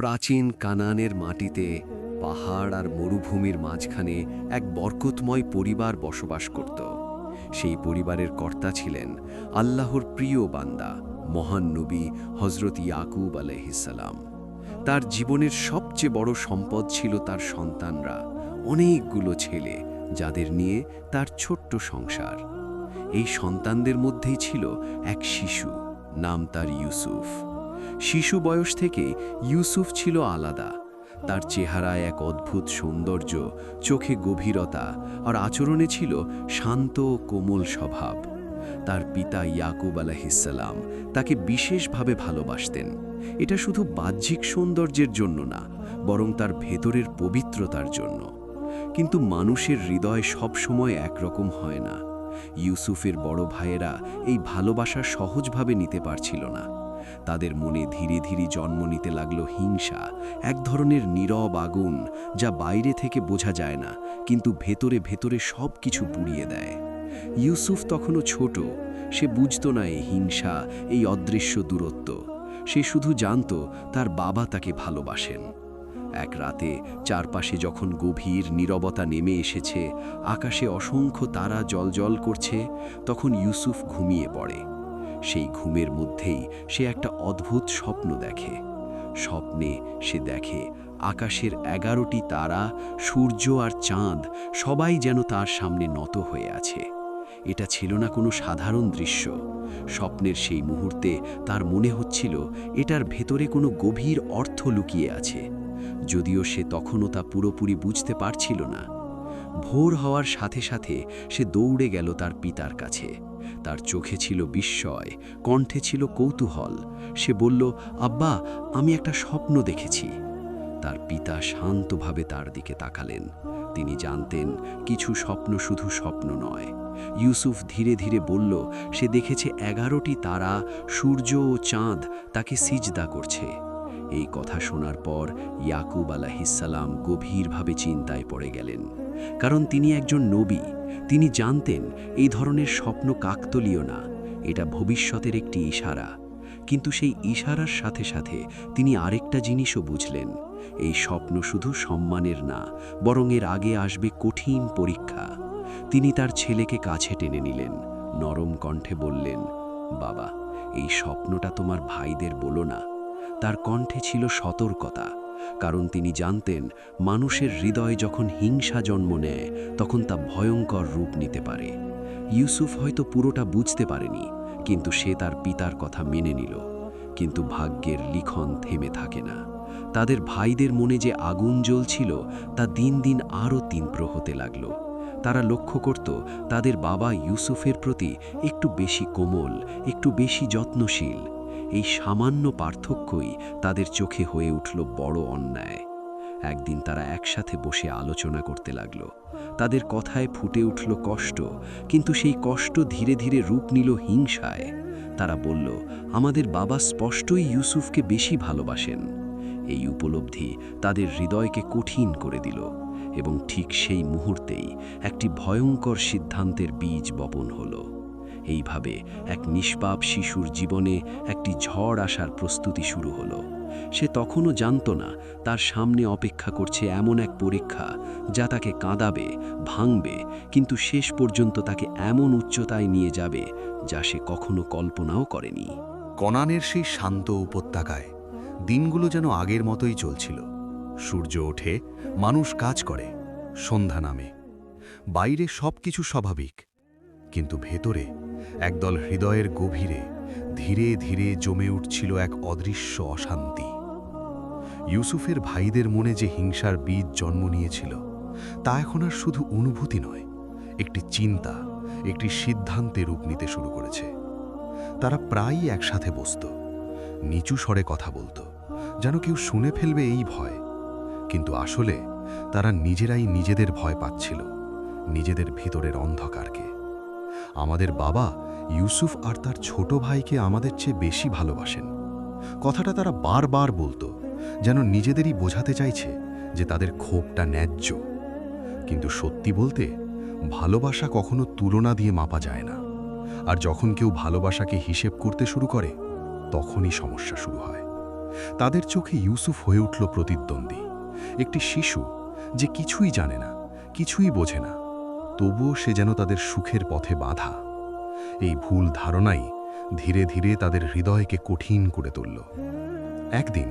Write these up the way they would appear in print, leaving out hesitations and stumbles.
প্রাচীন কানানের মাটিতে পাহাড় আর মরুভূমির মাঝখানে এক বরকতময় পরিবার বসবাস করত। সেই পরিবারের কর্তা ছিলেন আল্লাহর প্রিয় বান্দা মহান নবী হজরত ইয়াকুব আলাইহিসসালাম। তার জীবনের সবচেয়ে বড় সম্পদ ছিল তার সন্তানরা, অনেকগুলো ছেলে যাদের নিয়ে তার ছোট্ট সংসার। এই সন্তানদের মধ্যেই ছিল এক শিশু, নাম তার ইউসুফ। শিশু বয়স থেকে ইউসুফ ছিল আলাদা। তার চেহারায় এক অদ্ভুত সৌন্দর্য, চোখে গভীরতা আর আচরণে ছিল শান্ত ও কোমল স্বভাব। তার পিতা ইয়াকুব আলাইহিসসালাম তাকে বিশেষভাবে ভালোবাসতেন। এটা শুধু বাহ্যিক সৌন্দর্যের জন্য না, বরং তার ভেতরের পবিত্রতার জন্য। কিন্তু মানুষের হৃদয় সবসময় একরকম হয় না। ইউসুফের বড় ভাইয়েরা এই ভালোবাসা সহজভাবে নিতে পারছিল না। তাদের মনে ধীরে ধীরে জন্ম নিতে লাগলো হিংসা, এক ধরনের নীরব আগুন যা বাইরে থেকে বোঝা যায় না, কিন্তু ভেতরে ভেতরে সব কিছু পুড়িয়ে দেয়। ইউসুফ তখনও ছোট, সে বুঝত না এই হিংসা, এই অদৃশ্য দূরত্ব। সে শুধু জানত তার বাবা তাকে ভালোবাসেন। এক রাতে চারপাশে যখন গভীর নীরবতা নেমে এসেছে, আকাশে অসংখ্য তারা জ্বলজ্বল করছে, তখন ইউসুফ ঘুমিয়ে পড়ে। সেই ঘুমের মধ্যেই সে একটা অদ্ভুত স্বপ্ন দেখে। স্বপ্নে সে দেখে আকাশের 11টি তারা, সূর্য আর চাঁদ সবাই যেন তার সামনে নত হয়ে আছে। এটা ছিল না কোনো সাধারণ দৃশ্য। স্বপ্নের সেই মুহূর্তে তার মনে হচ্ছিল এটার ভেতরে কোনো গভীর অর্থ লুকিয়ে আছে, যদিও সে তখনও তা পুরোপুরি বুঝতে পারছিল না। ভোর হওয়ার সাথে সাথে সে দৌড়ে গেল তার পিতার কাছে। তার চোখে ছিল বিস্ময়, কণ্ঠে ছিল কৌতূহল। সে বলল, আব্বা, আমি একটা স্বপ্ন দেখেছি। তার পিতা শান্তভাবে তার দিকে তাকালেন। তিনি জানতেন কিছু স্বপ্ন শুধু স্বপ্ন নয়। ইউসুফ ধীরে ধীরে বলল, সে দেখেছে 11টি তারা, সূর্য ও চাঁদ তাকে সিজদা করছে। এই কথা শোনার পর ইয়াকুব আলাইহিসসালাম গভীরভাবে চিন্তায় পড়ে গেলেন। কারণ তিনি একজন নবী। তিনি জানতেন এই ধরনের স্বপ্ন কাকতালীয় না, এটা ভবিষ্যতের একটি ইশারা। কিন্তু সেই ইশারার সাথে সাথে তিনি আরেকটা জিনিসও বুঝলেন। এই স্বপ্ন শুধু সম্মানের না, বরং এর আগে আসবে কঠিন পরীক্ষা। তিনি তার ছেলেকে কাছে টেনে নিলেন, নরম কণ্ঠে বললেন, বাবা, এই স্বপ্নটা তোমার ভাইদের বলো না। তার কণ্ঠে ছিল সতর্কতা, কারণ তিনি জানতেন মানুষের হৃদয় যখন হিংসা জন্ম নেয় তখন তা ভয়ঙ্কর রূপ নিতে পারে। ইউসুফ হয়তো পুরোটা বুঝতে পারেনি, কিন্তু সে তার পিতার কথা মেনে নিল। কিন্তু ভাগ্যের লিখন থেমে থাকে না। তাদের ভাইদের মনে যে আগুন জ্বলছিল তা দিন দিন আরও তীব্র হতে লাগল। তারা লক্ষ্য করত তাদের বাবা ইউসুফের প্রতি একটু বেশি কোমল, একটু বেশি যত্নশীল। এই সামান্য পার্থক্যই তাদের চোখে হয়ে উঠল বড় অন্যায়। একদিন তারা একসাথে বসে আলোচনা করতে লাগল। তাদের কথায় ফুটে উঠল কষ্ট, কিন্তু সেই কষ্ট ধীরে ধীরে রূপ নিল হিংসায়। তারা বলল, আমাদের বাবা স্পষ্টই ইউসুফকে বেশি ভালোবাসেন। এই উপলব্ধি তাদের হৃদয়কে কঠিন করে দিল, এবং ঠিক সেই মুহূর্তেই একটি ভয়ঙ্কর সিদ্ধান্তের বীজ বপন হল। এইভাবে এক নিষ্পাপ শিশুর জীবনে একটি ঝড় আসার প্রস্তুতি শুরু হলো। সে তখনও জানত না তার সামনে অপেক্ষা করছে এমন এক পরীক্ষা যা তাকে কাঁদাবে, ভাঙবে, কিন্তু শেষ পর্যন্ত তাকে এমন উচ্চতায় নিয়ে যাবে যা সে কখনো কল্পনাও করেনি। কনানের সেই শান্ত উপত্যকায় দিনগুলো যেন আগের মতোই চলছিল। সূর্য ওঠে, মানুষ কাজ করে, সন্ধ্যা নামে, বাইরে সবকিছু স্বাভাবিক, কিন্তু ভেতরে একদল হৃদয়ের গভীরে ধীরে ধীরে জমে উঠছিল এক অদৃশ্য অশান্তি। ইউসুফের ভাইদের মনে যে হিংসার বীজ জন্ম নিয়েছিল তা এখন আর শুধু অনুভূতি নয়, একটি চিন্তা, একটি সিদ্ধান্তে রূপ নিতে শুরু করেছে। তারা প্রায়ই একসাথে বসত, নিচু স্বরে কথা বলতো, যেন কেউ শুনে ফেলবে এই ভয়। কিন্তু আসলে তারা নিজেরাই নিজেদের ভয় পাচ্ছিল, নিজেদের ভিতরের অন্ধকারকে। আমাদের বাবা ইউসুফ আর তার ছোট ভাইকে আমাদের চেয়ে বেশি ভালোবাসেন। কথাটা তারা বারবার বলতো, যেন নিজেদেরই বোঝাতে চাইছে যে তাদের ক্ষোভটা ন্যায্য। কিন্তু সত্যি বলতে, ভালোবাসা কখনো তুলনা দিয়ে মাপা যায় না। আর যখন কেউ ভালোবাসাকে হিসেব করতে শুরু করে, তখনই সমস্যা শুরু হয়। তাদের চোখে ইউসুফ হয়ে উঠল প্রতিদ্বন্দ্বী, একটি শিশু যে কিছুই জানে না, কিছুই বোঝে না, তবুও সে যেন তাদের সুখের পথে বাধা। এই ভুল ধারণাই ধীরে ধীরে তাদের হৃদয়কে কঠিন করে তুলল। একদিন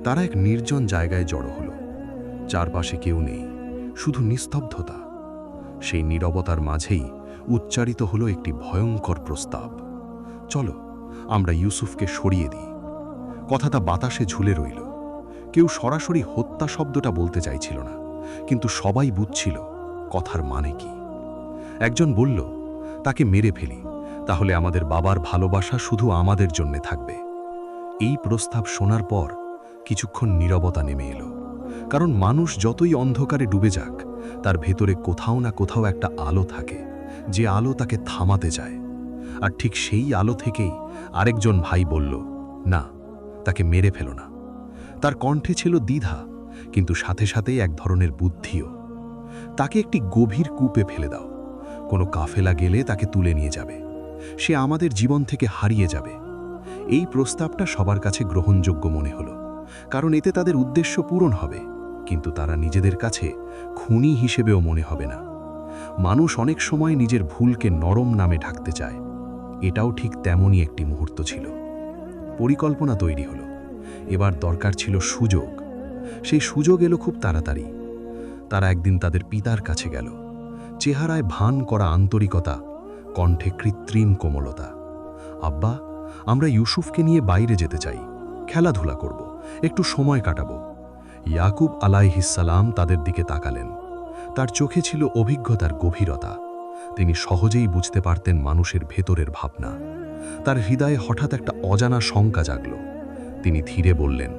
তারা এক নির্জন জায়গায় জড়ো হলো। চারপাশে কেউ নেই, শুধু নিস্তব্ধতা। সেই নীরবতার মাঝেই উচ্চারিত হলো একটি ভয়ঙ্কর প্রস্তাব, চলো আমরা ইউসুফকে সরিয়ে দিই। কথাটা বাতাসে ঝুলে রইল। কেউ সরাসরি হত্যা শব্দটা বলতে চাইছিল না, কিন্তু সবাই বুঝছিল কথার মানে কি। একজন বলল, তাকে মেরে ফেলি, তাহলে আমাদের বাবার ভালোবাসা শুধু আমাদের জন্যে থাকবে। এই প্রস্তাব শোনার পর কিছুক্ষণ নীরবতা নেমে এলো, কারণ মানুষ যতই অন্ধকারে ডুবে যাক, তার ভেতরে কোথাও না কোথাও একটা আলো থাকে, যে আলো তাকে থামাতে যায়। আর ঠিক সেই আলো থেকেই আরেকজন ভাই বলল, না, তাকে মেরে ফেলো না। তার কণ্ঠে ছিল দ্বিধা, কিন্তু সাথে সাথেই এক ধরনের বুদ্ধিও। তাকে একটি গভীর কূপে ফেলে দাও, কোনো কাফেলা গেলে তাকে তুলে নিয়ে যাবে, সে আমাদের জীবন থেকে হারিয়ে যাবে। এই প্রস্তাবটা সবার কাছে গ্রহণযোগ্য মনে হলো, কারণ এতে তাদের উদ্দেশ্য পূরণ হবে, কিন্তু তারা নিজেদের কাছে খুনি হিসেবেও মনে হবে না। মানুষ অনেক সময় নিজের ভুলকে নরম নামে ঢাকতে চায়। এটাও ঠিক তেমনই একটি মুহূর্ত ছিল। পরিকল্পনা তৈরি হলো, এবার দরকার ছিল সুযোগ। সেই সুযোগ এলো খুব তাড়াতাড়ি। তারা একদিন তাদের পিতার কাছে গেল, চেহারায় ভান করা আন্তরিকতা, কণ্ঠে কৃত্রিম কোমলতা। আব্বা, আমরা ইউসুফকে নিয়ে বাইরে যেতে চাই, খেলাধুলা করব, একটু সময় কাটাবো। ইয়াকুব আলাইহিসসালাম তাদের দিকে তাকালেন। তার চোখে ছিল অভিজ্ঞতার গভীরতা। তিনি সহজেই বুঝতে পারতেন মানুষের ভেতরের ভাবনা। তার হৃদয়ে হঠাৎ একটা অজানা শঙ্কা জাগল। তিনি ধীরে বললেন,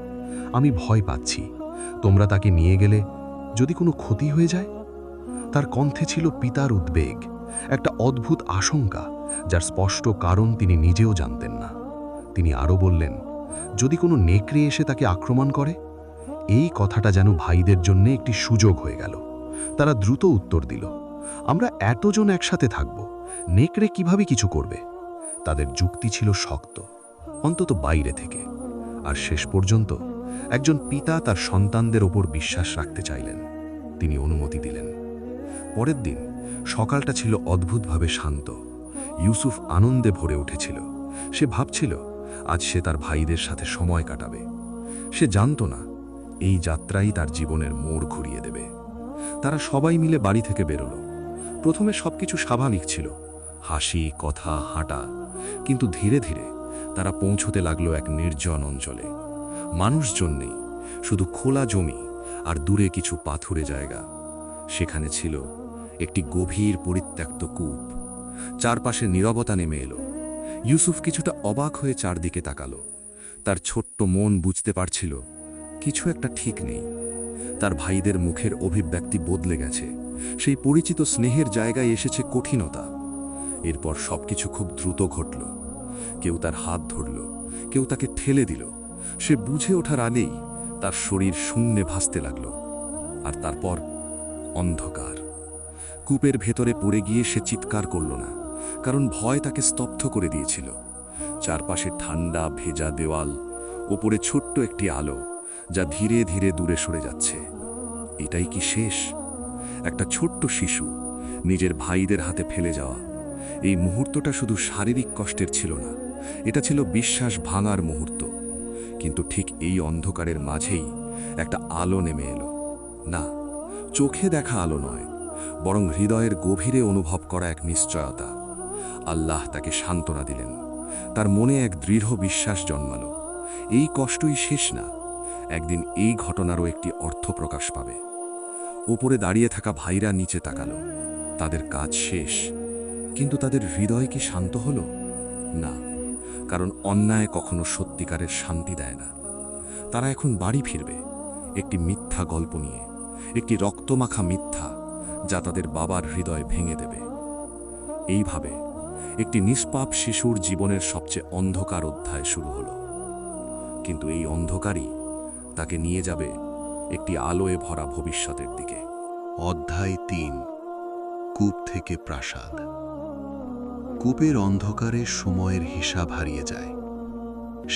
আমি ভয় পাচ্ছি, তোমরা তাকে নিয়ে গেলে যদি কোনো ক্ষতি হয়ে যায়। তার কণ্ঠে ছিল পিতার উদ্বেগ, একটা অদ্ভুত আশঙ্কা, যার স্পষ্ট কারণ তিনি নিজেও জানতেন না। তিনি আরও বললেন, যদি কোনো নেকড়ে এসে তাকে আক্রমণ করে। এই কথাটা যেন ভাইদের জন্য একটি সুযোগ হয়ে গেল। তারা দ্রুত উত্তর দিল, আমরা এতজন একসাথে থাকব, নেকড়ে কিভাবে কিছু করবে। তাদের যুক্তি ছিল শক্ত, অন্তত বাইরে থেকে। আর শেষ পর্যন্ত একজন পিতা তার সন্তানদের ওপর বিশ্বাস রাখতে চাইলেন। তিনি অনুমতি দিলেন। পরের দিন সকালটা ছিল অদ্ভুতভাবে শান্ত। ইউসুফ আনন্দে ভরে উঠেছিল। সে ভাবছিল আজ সে তার ভাইদের সাথে সময় কাটাবে। সে জানত না এই যাত্রাই তার জীবনের মোড় ঘুরিয়ে দেবে। তারা সবাই মিলে বাড়ি থেকে বেরোলো। প্রথমে সবকিছু স্বাভাবিক ছিল, হাসি, কথা, হাঁটা। কিন্তু ধীরে ধীরে তারা পৌঁছতে লাগলো এক নির্জন অঞ্চলে। মানুষজন নেই, শুধু খোলা জমি আর দূরে কিছু পাথুরে জায়গা। সেখানে ছিল একটি গভীর পরিত্যক্ত কূপ। চারপাশে নীরবতা নেমে এলো। ইউসুফ কিছুটা অবাক হয়ে চারদিকে তাকালো। তার ছোট্ট মন বুঝতে পারছিল কিছু একটা ঠিক নেই। তার ভাইদের মুখের অভিব্যক্তি বদলে গেছে। সেই পরিচিত স্নেহের জায়গায় এসেছে কঠিনতা। এরপর সবকিছু খুব দ্রুত ঘটল। কেউ তার হাত ধরল, কেউ তাকে ঠেলে দিল। সে বুঝে ওঠার আগেই তার শরীর শূন্যে ভাসতে লাগল। আর তারপর অন্ধকার। কূপের ভেতরে পড়ে গিয়ে সে চিৎকার করল না, কারণ ভয় তাকে স্তব্ধ করে দিয়েছিল। চারপাশে ঠান্ডা ভেজা দেওয়াল, ওপরে ছোট্ট একটি আলো যা ধীরে ধীরে দূরে সরে যাচ্ছে। এটাই কি শেষ? একটা ছোট্ট শিশু নিজের ভাইদের হাতে ফেলে যাওয়া। এই মুহূর্তটা শুধু শারীরিক কষ্টের ছিল না, এটা ছিল বিশ্বাস ভাঙার মুহূর্ত। কিন্তু ঠিক এই অন্ধকারের মাঝেই একটা আলো নেমে এলো। না, চোখে দেখা আলো নয়, বরং হৃদয়ের গভীরে অনুভব করা এক নিশ্চয়তা। আল্লাহ তাকে সান্ত্বনা দিলেন। তার মনে এক দৃঢ় বিশ্বাস জন্মালো, এই কষ্টই শেষ না, একদিন এই ঘটনারও একটি অর্থ প্রকাশ পাবে। ওপরে দাঁড়িয়ে থাকা ভাইরা নিচে তাকালো। তাদের কাজ শেষ, কিন্তু তাদের হৃদয় কি শান্ত হলো? না, কারণ অন্যায় কখনো সত্যিকারের শান্তি দেয় না। তারা এখন বাড়ি ফিরবে, একটি মিথ্যা গল্প নিয়ে, একটি রক্তমাখা মিথ্যা যা তাদের বাবার হৃদয় ভেঙে দেবে। এইভাবে একটি নিষ্পাপ শিশুর জীবনের সবচেয়ে অন্ধকার অধ্যায় শুরু হলো। কিন্তু এই অন্ধকারই তাকে নিয়ে যাবে একটি আলোয় ভরা ভবিষ্যতের দিকে। অধ্যায় ৩। কূপ থেকে প্রাসাদ। কূপের অন্ধকারে সময়ের হিসাব হারিয়ে যায়।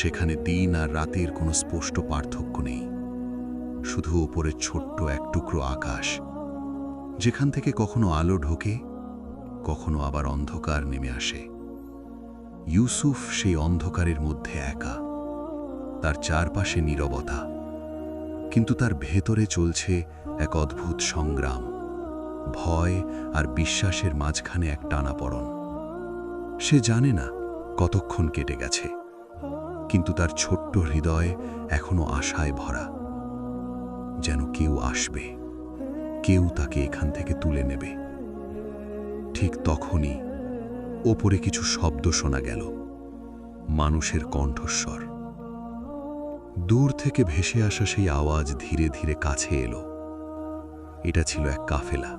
সেখানে দিন আর রাতের কোনো স্পষ্ট পার্থক্য নেই, শুধু ওপরে ছোট্ট এক টুকরো আকাশ, যেখান থেকে কখনো আলো ঢোকে, কখনো আবার অন্ধকার নেমে আসে। ইউসুফ সেই অন্ধকারের মধ্যে একা, তার চারপাশে নীরবতা, কিন্তু তার ভেতরে চলছে এক অদ্ভুত সংগ্রাম, ভয় আর বিশ্বাসের মাঝখানে এক টানাপড়ন। সে জানে না কতক্ষণ কেটে গেছে, কিন্তু তার ছোট্ট হৃদয় এখনো আশায় ভরা, যেন কেউ আসবে, কেউ তাকে এখান থেকে তুলে নেবে। ঠিক তখনই ওপরে কিছু শব্দ শোনা গেল, মানুষের কণ্ঠস্বর। দূর থেকে ভেসে আসা সেই আওয়াজ ধীরে ধীরে কাছে এলো। এটা ছিল এক কাফেলা,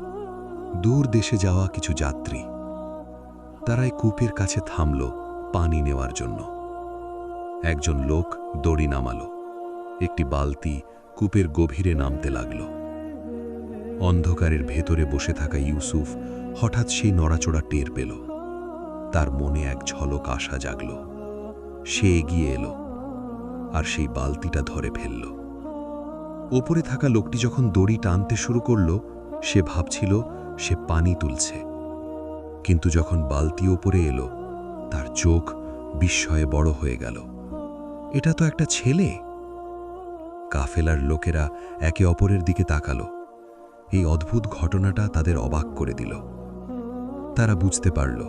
দূর দেশে যাওয়া কিছু যাত্রী। তারা এই কূপের কাছে থামল পানি নেওয়ার জন্য। একজন লোক দড়ি নামালো, একটি বালতি কূপের গভীরে নামতে লাগল। অন্ধকারের ভেতরে বসে থাকা ইউসুফ হঠাৎ সেই নড়াচড়া টের পেল। তার মনে এক ঝলক আশা জাগল। সে এগিয়ে এলো আর সেই বালতিটা ধরে ফেলল। ওপরে থাকা লোকটি যখন দড়ি টানতে শুরু করল, সে ভাবছিল সে পানি তুলছে, কিন্তু যখন বালতি ওপরে এলো, তার চোখ বিস্ময়ে বড় হয়ে গেল। এটা তো একটা ছেলে! কাফেলার লোকেরা একে অপরের দিকে তাকালো। এই অদ্ভুত ঘটনাটা তাদের অবাক করে দিল। তারা বুঝতে পারল,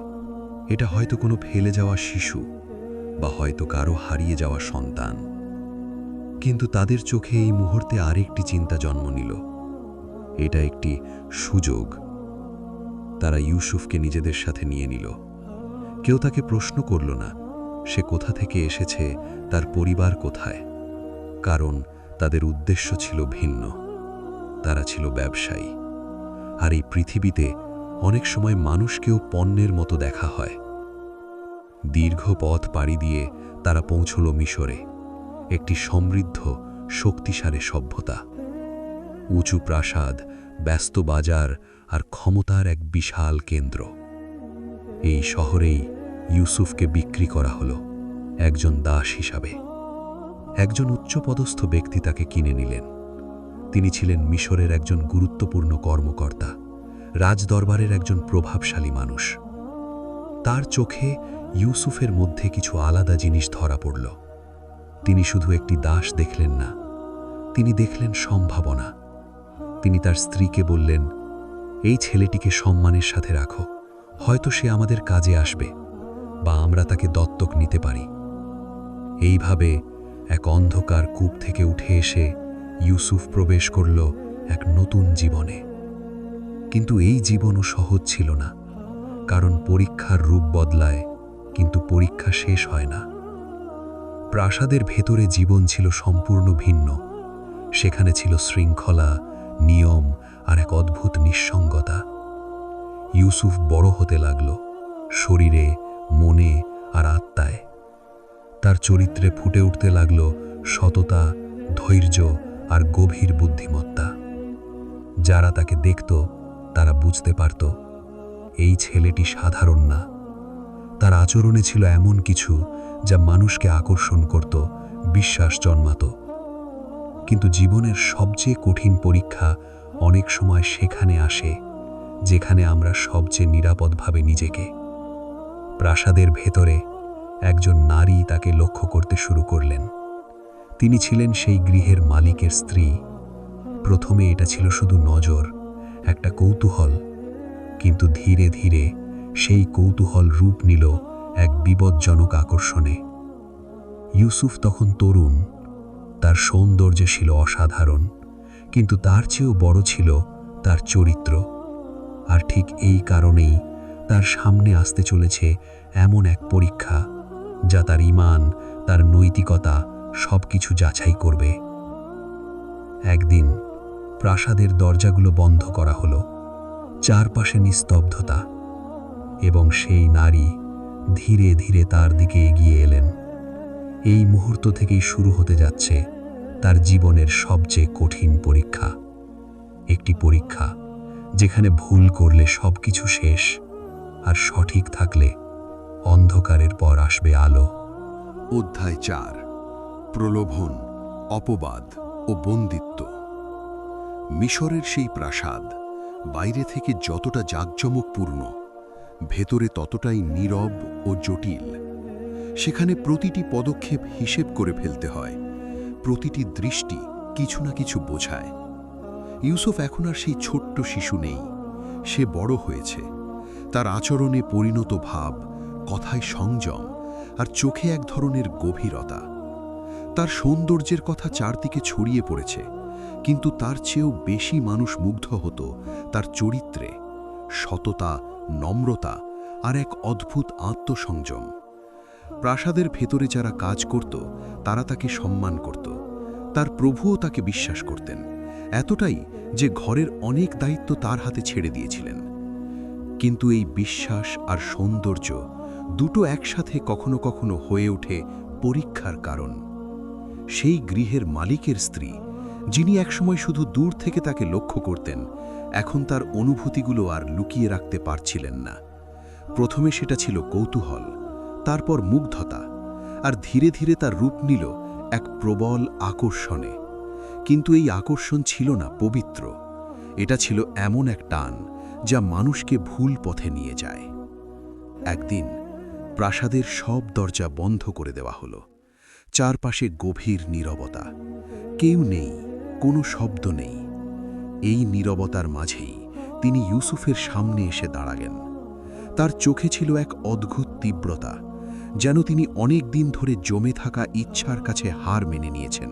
এটা হয়তো কোনো ফেলে যাওয়া শিশু বা হয়তো কারো হারিয়ে যাওয়া সন্তান। কিন্তু তাদের চোখে এই মুহূর্তে আরেকটি চিন্তা জন্ম নিল। এটা একটি সুযোগ। তারা ইউসুফকে নিজেদের সাথে নিয়ে নিল। কেউ তাকে প্রশ্ন করল না সে কোথা থেকে এসেছে, তার পরিবার কোথায়, কারণ তাদের উদ্দেশ্য ছিল ভিন্ন। তারা ছিল ব্যবসায়ী, আর এই পৃথিবীতে অনেক সময় মানুষকেও পণ্যের মতো দেখা হয়। দীর্ঘ পথ পাড়ি দিয়ে তারা পৌঁছল মিশরে, একটি সমৃদ্ধ শক্তিশালী সভ্যতা। উঁচু প্রাসাদ, ব্যস্ত বাজার আর ক্ষমতার এক বিশাল কেন্দ্র। এই শহরেই ইউসুফকে বিক্রি করা হলো একজন দাস হিসাবে। একজন উচ্চপদস্থ ব্যক্তি তাকে কিনে নিলেন। তিনি ছিলেন মিশরের একজন গুরুত্বপূর্ণ কর্মকর্তা, রাজদরবারের একজন প্রভাবশালী মানুষ। তার চোখে ইউসুফের মধ্যে কিছু আলাদা জিনিস ধরা পড়ল। তিনি শুধু একটি দাস দেখলেন না, তিনি দেখলেন সম্ভাবনা। তিনি তার স্ত্রীকে বললেন, এই ছেলেটিকে সম্মানের সাথে রাখো, হয়তো সে আমাদের কাজে আসবে, বা আমরা তাকে দত্তক নিতে পারি। এইভাবে এক অন্ধকার কূপ থেকে উঠে এসে ইউসুফ প্রবেশ করল এক নতুন জীবনে। কিন্তু এই জীবনও সহজ ছিল না, কারণ পরীক্ষার রূপ বদলায়, কিন্তু পরীক্ষা শেষ হয় না। প্রাসাদের ভেতরে জীবন ছিল সম্পূর্ণ ভিন্ন। সেখানে ছিল শৃঙ্খলা, নিয়ম আর এক অদ্ভুত নিঃসঙ্গতা। ইউসুফ বড় হতে লাগল, শরীরে, মনে আর আত্মায়। তার চরিত্রে ফুটে উঠতে লাগল সততা, ধৈর্য আর গভীর বুদ্ধিমত্তা। যারা তাকে দেখত তারা বুঝতে পারত এই ছেলেটি সাধারণ না। তার আচরণে ছিল এমন কিছু যা মানুষকে আকর্ষণ করত, বিশ্বাস জন্মাত। কিন্তু জীবনের সবচেয়ে কঠিন পরীক্ষা অনেক সময় সেখানে আসে যেখানে আমরা সবচেয়ে নিরাপদভাবে নিজেকে। প্রাসাদের ভেতরে একজন নারী তাকে লক্ষ্য করতে শুরু করলেন। তিনি ছিলেন সেই গৃহের মালিকের স্ত্রী। প্রথমে এটা ছিল শুধু নজর, একটা কৌতূহল, কিন্তু ধীরে ধীরে সেই কৌতূহল রূপ নিল এক বিপজ্জনক আকর্ষণে। ইউসুফ তখন তরুণ, তার সৌন্দর্য ছিল অসাধারণ, কিন্তু তার চেয়েও বড় ছিল তার চরিত্র। আর ঠিক এই কারণেই তার সামনে আসতে চলেছে এমন এক পরীক্ষা যা তার ঈমান, তার নৈতিকতা সবকিছু যাচাই করবে। একদিন প্রাসাদের দরজাগুলো বন্ধ করা হলো, চারপাশে নিস্তব্ধতা, এবং সেই নারী ধীরে ধীরে তার দিকে এগিয়ে এলেন। এই মুহূর্ত থেকেই শুরু হতে যাচ্ছে তার জীবনের সবচেয়ে কঠিন পরীক্ষা। একটি পরীক্ষা যেখানে ভুল করলে সবকিছু শেষ, আর সঠিক থাকলে অন্ধকারের পর আসবে আলো। অধ্যায় 4 প্রলোভন, অপবাদ ও বন্দিত্ব। মিশরের সেই প্রাসাদ বাইরে থেকে যতটা জাঁকজমকপূর্ণ, ভেতরে ততটাই নীরব ও জটিল। সেখানে প্রতিটি পদক্ষেপ হিসেব করে ফেলতে হয়, প্রতিটি দৃষ্টি কিছু না কিছু বোঝায়। ইউসুফ এখন আর সেই ছোট্ট শিশু নেই, সে বড় হয়েছে। তার আচরণে পরিণত ভাব, কথায় সংযম আর চোখে এক ধরনের গভীরতা। তার সৌন্দর্যের কথা চারদিকে ছড়িয়ে পড়েছে, কিন্তু তার চেয়েও বেশি মানুষ মুগ্ধ হতো তার চরিত্রে, সততা, নম্রতা আর এক অদ্ভুত আত্মসংযম। প্রাসাদের ভেতরে যারা কাজ করত তারা তাকে সম্মান করত, তার প্রভুও তাকে বিশ্বাস করতেন, এতটাই যে ঘরের অনেক দায়িত্ব তার হাতে ছেড়ে দিয়েছিলেন। কিন্তু এই বিশ্বাস আর সৌন্দর্য দুটো একসাথে কখনো কখনো হয়ে ওঠে পরীক্ষার কারণ। সেই গৃহের মালিকের স্ত্রী, যিনি একসময় শুধু দূর থেকে তাকে লক্ষ্য করতেন, এখন তার অনুভূতিগুলো আর লুকিয়ে রাখতে পারছিলেন না। প্রথমে সেটা ছিল কৌতূহল, তারপর মুগ্ধতা, আর ধীরে ধীরে তার রূপ নিল এক প্রবল আকর্ষণে। কিন্তু এই আকর্ষণ ছিল না পবিত্র, এটা ছিল এমন এক টান যা মানুষকে ভুল পথে নিয়ে যায়। একদিন প্রাসাদের সব দরজা বন্ধ করে দেওয়া হলো। চারপাশে গভীর নীরবতা, কেউ নেই, কোনো শব্দ নেই। এই নীরবতার মাঝেই তিনি ইউসুফের সামনে এসে দাঁড়ালেন। তার চোখে ছিল এক অদ্ভুত তীব্রতা, যেন তিনি অনেক দিন ধরে জমে থাকা ইচ্ছার কাছে হার মেনে নিয়েছেন।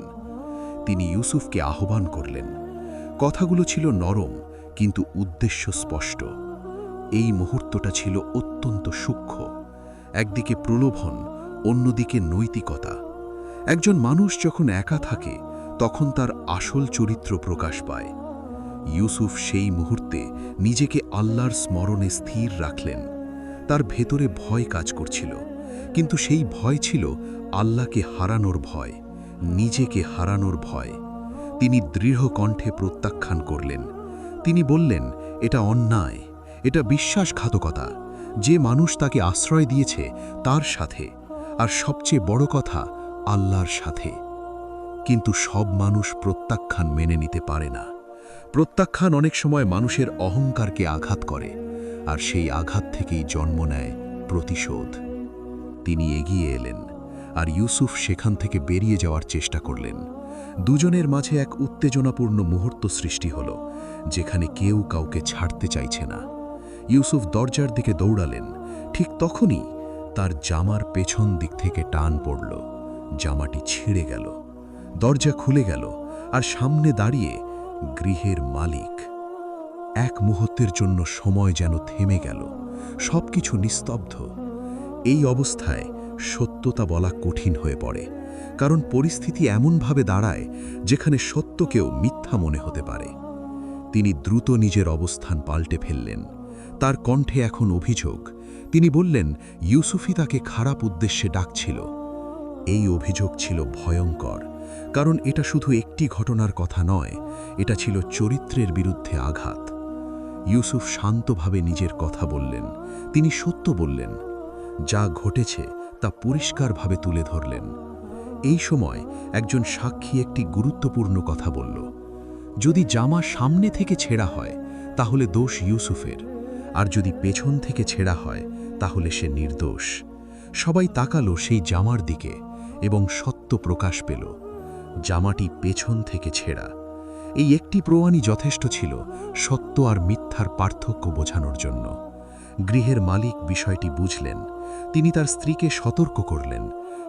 তিনি ইউসুফকে আহ্বান করলেন। কথাগুলো ছিল নরম, কিন্তু উদ্দেশ্য স্পষ্ট। এই মুহূর্তটা ছিল অত্যন্ত সূক্ষ্ম, একদিকে প্রলোভন, অন্যদিকে নৈতিকতা। একজন মানুষ যখন একা থাকে তখন তার আসল চরিত্র প্রকাশ পায়। ইউসুফ সেই মুহূর্তে নিজেকে আল্লাহর স্মরণে স্থির রাখলেন। তার ভেতরে ভয় কাজ করছিল, কিন্তু সেই ভয় ছিল আল্লাহকে হারানোর ভয়, নিজেকে হারানোর ভয়। তিনি দৃঢ় কণ্ঠে প্রত্যাখ্যান করলেন। তিনি বললেন, এটা অন্যায়, এটা বিশ্বাসঘাতকতা। যে মানুষ তাকে আশ্রয় দিয়েছে তার সাথে, আর সবচেয়ে বড় কথা, আল্লাহর সাথে। কিন্তু সব মানুষ প্রত্যাখ্যান মেনে নিতে পারে না। প্রত্যাখ্যান অনেক সময় মানুষের অহংকারকে আঘাত করে, আর সেই আঘাত থেকেই জন্ম নেয় প্রতিশোধ। তিনি এগিয়ে এলেন, আর ইউসুফ সেখান থেকে বেরিয়ে যাওয়ার চেষ্টা করলেন। দুজনের মাঝে এক উত্তেজনাপূর্ণ মুহূর্ত সৃষ্টি হল, যেখানে কেউ কাউকে ছাড়তে চাইছে না। ইউসুফ দরজার দিকে দৌড়ালেন। ঠিক তখনই তার জামার পেছন দিক থেকে টান পড়ল। জামাটি ছিঁড়ে গেল, দরজা খুলে গেল, আর সামনে দাঁড়িয়ে গৃহের মালিক। এক মুহূর্তের জন্য সময় যেন থেমে গেল, সবকিছু নিস্তব্ধ। এই অবস্থায় সত্যতা বলা কঠিন হয়ে পড়ে, কারণ পরিস্থিতি এমনভাবে দাঁড়ায় যেখানে সত্যকেও মিথ্যা মনে হতে পারে। তিনি দ্রুত নিজের অবস্থান পাল্টে ফেললেন। তার কণ্ঠে এখন অভিযোগ। তিনি বললেন, ইউসুফই তাকে খারাপ উদ্দেশ্যে ডাকছিল। এই অভিযোগ ছিল ভয়ঙ্কর, কারণ এটা শুধু একটি ঘটনার কথা নয়, এটা ছিল চরিত্রের বিরুদ্ধে আঘাত। ইউসুফ শান্তভাবে নিজের কথা বললেন। তিনি সত্য বললেন, যা ঘটেছে তা পরিষ্কারভাবে তুলে ধরলেন। এই সময় একজন সাক্ষী একটি গুরুত্বপূর্ণ কথা বলল। যদি জামা সামনে থেকে ছেঁড়া হয় তাহলে দোষ ইউসুফের, আর যদি পেছন থেকে ছেঁড়া হয় তাহলে সে নির্দোষ। সবাই তাকালো সেই জামার দিকে, এবং সত্য প্রকাশ পেল। জামাটি পেছন থেকে ছেঁড়া। এই একটি প্রমাণই যথেষ্ট ছিল সত্য আর মিথ্যার পার্থক্য বোঝানোর জন্য। গৃহের মালিক বিষয়টি বুঝলেন। তিনি তার স্ত্রীকে সতর্ক করলেন।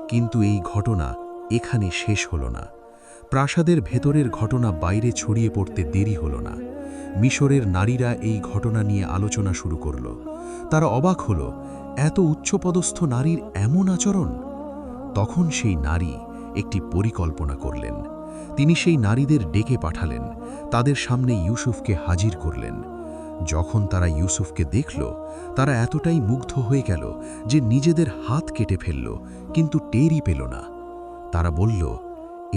কিন্তু এই ঘটনা এখানে শেষ হল না। প্রাসাদের ভেতরের ঘটনা বাইরে ছড়িয়ে পড়তে দেরি হল না। মিশরের নারীরা এই ঘটনা নিয়ে আলোচনা শুরু করল। তারা অবাক হল, এত উচ্চপদস্থ নারীর এমন আচরণ। তখন সেই নারী একটি পরিকল্পনা করলেন। তিনি সেই নারীদের ডেকে পাঠালেন, তাদের সামনে ইউসুফকে হাজির করলেন। যখন তারা ইউসুফকে দেখল, তারা এতটাই মুগ্ধ হয়ে গেল যে নিজেদের হাত কেটে ফেলল, কিন্তু টেরই পেল না। তারা বলল,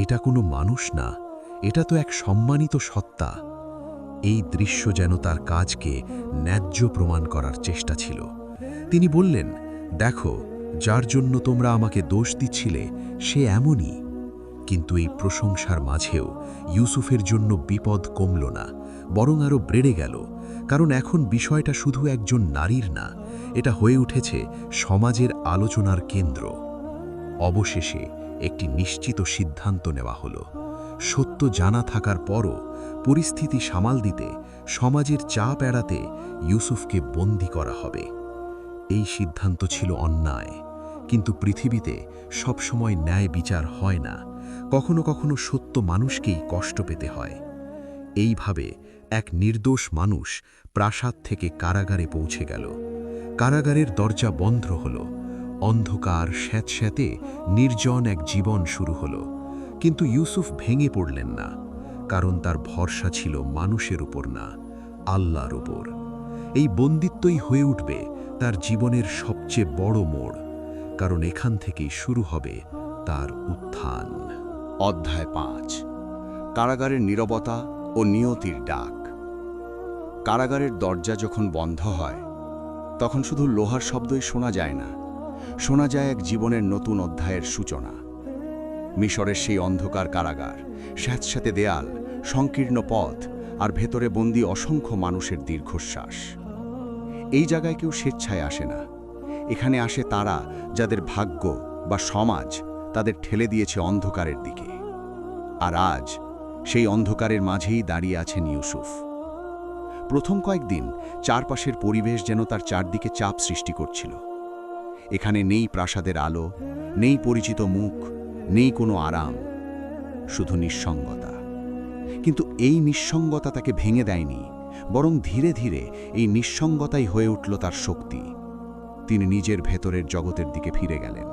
এটা কোনো মানুষ না, এটা তো এক সম্মানিত সত্তা। এই দৃশ্য যেন তার কাজকে ন্যায্য প্রমাণ করার চেষ্টা ছিল। তিনি বললেন, দেখো, যার জন্য তোমরা আমাকে দোষ দিচ্ছিলে সে এমনই। কিন্তু এই প্রশংসার মাঝেও ইউসুফের জন্য বিপদ কমল না, বরং আরও বেড়ে গেল। কারণ এখন বিষয়টা শুধু একজন নারীর না, এটা হয়ে উঠেছে সমাজের আলোচনার কেন্দ্র। অবশেষে একটি নিশ্চিত সিদ্ধান্ত নেওয়া হলো। সত্য জানা থাকার পরও পরিস্থিতি সামাল দিতে, সমাজের চাপ এড়াতে ইউসুফকে বন্দী করা হবে। এই সিদ্ধান্ত ছিল অন্যায়, কিন্তু পৃথিবীতে সবসময় ন্যায় বিচার হয় না। কখনো কখনো সত্য মানুষকেই কষ্ট পেতে হয়। এইভাবে এক নির্দোষ মানুষ প্রাসাদ থেকে কারাগারে পৌঁছে গেল। কারাগারের দরজা বন্ধ হল। অন্ধকার স্যাঁতস্যাঁতে নির্জন এক জীবন শুরু হল। কিন্তু ইউসুফ ভেঙে পড়লেন না, কারণ তার ভরসা ছিল মানুষের উপর না, আল্লাহর উপর। এই বন্দিত্বই হয়ে উঠবে তার জীবনের সবচেয়ে বড় মোড়, কারণ এখান থেকেই শুরু হবে তার উত্থান। অধ্যায় 5। কারাগারের নীরবতা ও নিয়তির ডাক। কারাগারের দরজা যখন বন্ধ হয়, তখন শুধু লোহার শব্দই শোনা যায় না, শোনা যায় এক জীবনের নতুন অধ্যায়ের সূচনা। মিশরের সেই অন্ধকার কারাগার, স্যাঁতস্যাঁতে দেয়াল, সংকীর্ণ পথ, আর ভেতরে বন্দী অসংখ্য মানুষের দীর্ঘশ্বাস। এই জায়গায় কেউ স্বেচ্ছায় আসে না। এখানে আসে তারা যাদের ভাগ্য বা সমাজ তাদের ঠেলে দিয়েছে অন্ধকারের দিকে। আর আজ সেই অন্ধকারের মাঝেই দাঁড়িয়ে আছেন ইউসুফ। প্রথম কয়েকদিন চারপাশের পরিবেশ যেন তার চারদিকে চাপ সৃষ্টি করছিল। এখানে নেই প্রাসাদের আলো, নেই পরিচিত মুখ, নেই কোনো আরাম, শুধু নিঃসঙ্গতা। কিন্তু এই নিঃসঙ্গতা তাকে ভেঙে দেয়নি, বরং ধীরে ধীরে এই নিঃসঙ্গতাই হয়ে উঠল তার শক্তি। তিনি নিজের ভেতরের জগতের দিকে ফিরে গেলেন।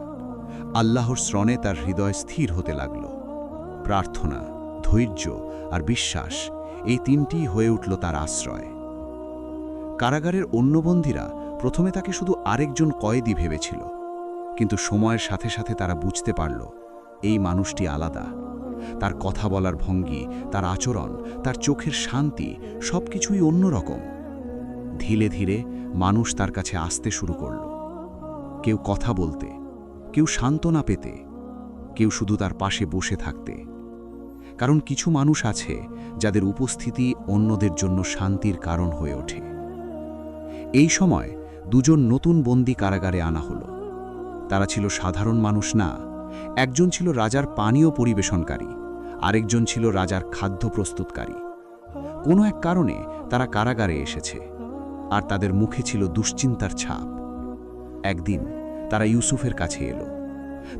আল্লাহর স্মরণে তার হৃদয় স্থির হতে লাগল। প্রার্থনা, ধৈর্য আর বিশ্বাস, এই তিনটিই হয়ে উঠল তার আশ্রয়। কারাগারের অন্য বন্দীরা প্রথমে তাকে শুধু আরেকজন কয়েদি ভেবেছিল, কিন্তু সময়ের সাথে সাথে তারা বুঝতে পারল এই মানুষটি আলাদা। তার কথা বলার ভঙ্গি, তার আচরণ, তার চোখের শান্তি, সবকিছুই অন্যরকম। ধীরে ধীরে মানুষ তার কাছে আসতে শুরু করল। কেউ কথা বলতে, কেউ সান্ত্বনা পেতে, কেউ শুধু তার পাশে বসে থাকতে। কারণ কিছু মানুষ আছে যাদের উপস্থিতি অন্যদের জন্য শান্তির কারণ হয়ে ওঠে। এই সময় দুজন নতুন বন্দী কারাগারে আনা হলো। তারা ছিল সাধারণ মানুষ না। একজন ছিল রাজার পানীয় পরিবেশনকারী, আরেকজন ছিল রাজার খাদ্য প্রস্তুতকারী। কোনো এক কারণে তারা কারাগারে এসেছে, আর তাদের মুখে ছিল দুশ্চিন্তার ছাপ। একদিন তারা ইউসুফের কাছে এলো।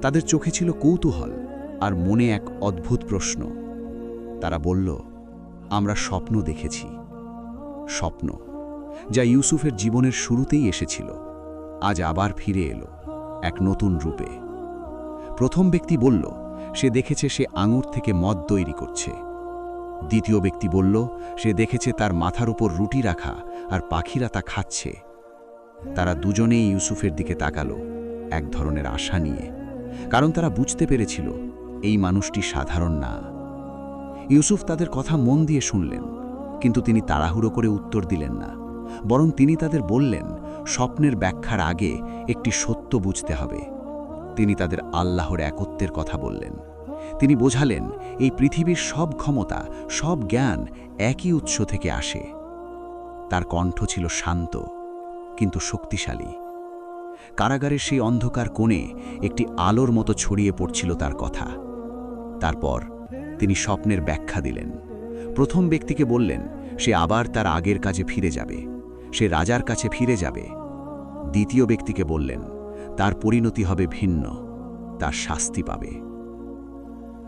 তাদের চোখে ছিল কৌতূহল আর মনে এক অদ্ভুত প্রশ্ন। তারা বলল, আমরা স্বপ্ন দেখেছি। স্বপ্ন যা ইউসুফের জীবনের শুরুতেই এসেছিল, আজ আবার ফিরে এলো এক নতুন রূপে। প্রথম ব্যক্তি বলল সে দেখেছে সে আঙুর থেকে মদ তৈরি করছে। দ্বিতীয় ব্যক্তি বলল সে দেখেছে তার মাথার উপর রুটি রাখা আর পাখিরা তা খাচ্ছে। তারা দুজনেই ইউসুফের দিকে তাকালো এক ধরনের আশা নিয়ে, কারণ তারা বুঝতে পেরেছিল এই মানুষটি সাধারণ না। ইউসুফ তাদের কথা মন দিয়ে শুনলেন, কিন্তু তিনি তাড়াহুড়ো করে উত্তর দিলেন না, বরং তিনি তাদের বললেন স্বপ্নের ব্যাখ্যার আগে একটি সত্য বুঝতে হবে। তিনি তাদের আল্লাহর একত্বের কথা বললেন। তিনি বোঝালেন এই পৃথিবীর সব ক্ষমতা, সব জ্ঞান একই উৎস থেকে আসে। তার কণ্ঠ ছিল শান্ত কিন্তু শক্তিশালী। কারাগারের সেই অন্ধকার কোণে একটি আলোর মতো ছড়িয়ে পড়ছিল তার কথা। তারপর তিনি স্বপ্নের ব্যাখ্যা দিলেন। প্রথম ব্যক্তিকে বললেন সে আবার তার আগের কাজে ফিরে যাবে, সে রাজার কাছে ফিরে যাবে। দ্বিতীয় ব্যক্তিকে বললেন তার পরিণতি হবে ভিন্ন, তার শাস্তি পাবে।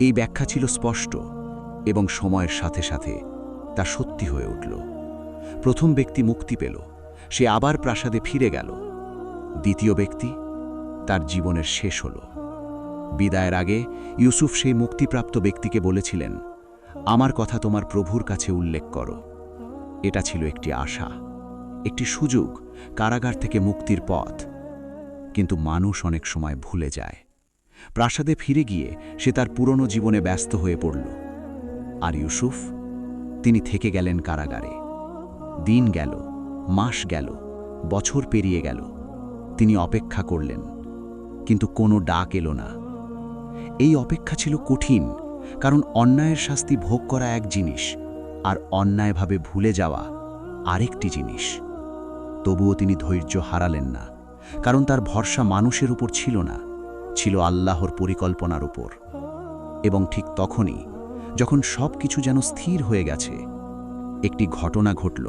এই ব্যাখ্যা ছিল স্পষ্ট এবং সময়ের সাথে সাথে তা সত্যি হয়ে উঠল। প্রথম ব্যক্তি মুক্তি পেল, সে আবার প্রাসাদে ফিরে গেল। দ্বিতীয় ব্যক্তি, তার জীবনের শেষ হল। বিদায়ের আগে ইউসুফ সেই মুক্তিপ্রাপ্ত ব্যক্তিকে বলেছিলেন, আমার কথা তোমার প্রভুর কাছে উল্লেখ করো। এটা ছিল একটি আশা, একটি সুযোগ, কারাগার থেকে মুক্তির পথ। কিন্তু মানুষ অনেক সময় ভুলে যায়। প্রাসাদে ফিরে গিয়ে সে তার পুরনো জীবনে ব্যস্ত হয়ে পড়ল। আর ইউসুফ, তিনি থেকে গেলেন কারাগারে। দিন গেল, মাস গেল, বছর পেরিয়ে গেল। তিনি অপেক্ষা করলেন, কিন্তু কোনো ডাক এলো না। এই অপেক্ষা ছিল কঠিন, কারণ অন্যায়ের শাস্তি ভোগ করা এক জিনিস, আর অন্যায়ভাবে ভুলে যাওয়া আরেকটি জিনিস। তবুও তিনি ধৈর্য হারালেন না, কারণ তার ভরসা মানুষের উপর ছিল না, ছিল আল্লাহর পরিকল্পনার উপর। এবং ঠিক তখনই, যখন সব কিছু যেন স্থির হয়ে গেছে, একটি ঘটনা ঘটল